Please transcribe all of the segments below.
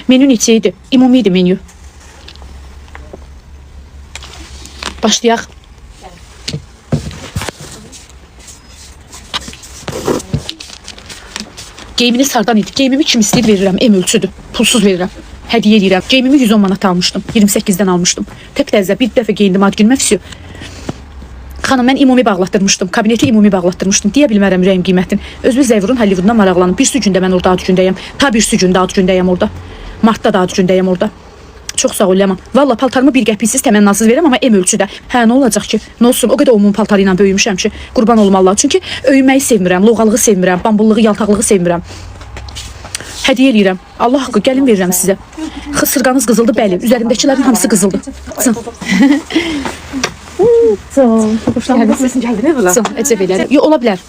Menü neçə idi? Ümumi idi menü. Başlayaq. Geyiminiz hardan idi? Geyimimi kim istəyir verirəm. M ölçüdür. Pulsuz verirəm. Hədiyyə edirəm. Geyimimi 110 manat almışdım. 28-dən almışdım. Tək təzə bir dəfə geyindim ad günümə vəsiyo. Xanım, mən ümumi bağlatdırmışdım. Kabineti ümumi bağlatdırmışdım. Deyə bilmərəm ürəyim qiymətini. Özünüz Zəvrun Hollywooduna maraqlanın. Bir gündə mən orada ad gündəyəm. Ta bir gündə ad gündəyəm orada. Martda da ad gündəyəm orada. Çox sağ ol Ləman. Valla paltarımı bir qəpiksiz təmənnasız verirəm, amma M ölçüdə. Hə, nə olacaq ki? Nə olsun? O qədər umum paltarı ilə böyümüşəm ki, qurban olum Allah. Çünki öyünməyi sevmirəm, lovğalığı sevmirəm, bambulluğu, yaltaqlığı sevmirəm. Hədiyyə eləyirəm. Allah haqqı, gəlin verirəm sizə. Xısırqanız qızıldı, bəli. Üzərindəkilərin hamısı qızıldı. Sesin geldi mi bula? Əcəb elədi. Yo, ola bilər.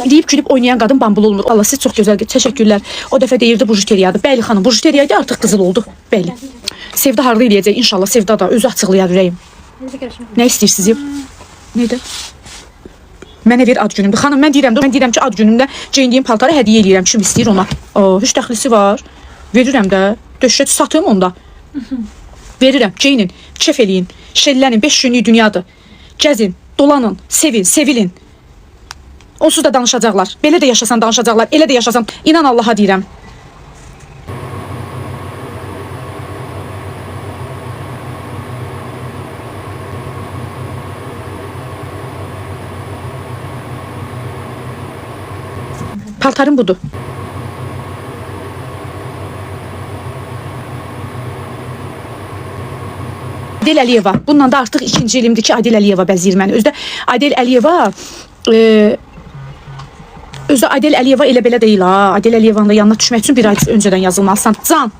Deyib gülüb oynayan qadın bambul olmur. Allah, siz çox gözəl, təşəkkürlər. O dəfə deyirdi bujuteriyadır. Bəli xanım, bujuteriyaydı, artıq qızıl oldu. Bəli. Sevda harda eləyəcək inşallah. Sevda da özü açıqlayar ürəyim. Nə istəyirsiniz? Nədir? Mənə ver ad günümdə. Xanım, mən deyirəm ki, ad günümdə geyindiyim paltarı hədiyyə eləyirəm. Kim istəyir ona? Heç dəxlisi var. Verirəm də. Döşət satım onda. Verirəm. Geyinin, kef eləyin. Şəllənin 5 günlük dünyadır. Gəzin, dolanın, sevin, sevilin. Onsuz da danışacaqlar. Belə də yaşasan danışacaqlar. Elə də yaşasan. İnan Allaha deyirəm. Paltarım budur. Adel Əliyeva. Bundan da artıq 2-ci ilimdir ki, Adel Əliyeva bəzəyir məni. Özdə Adel Əliyeva özdə Adel Əliyeva elə belə deyil ha. Adel Əliyevanın da yanına düşmək üçün bir ay öncədən yazılmalısan. Can.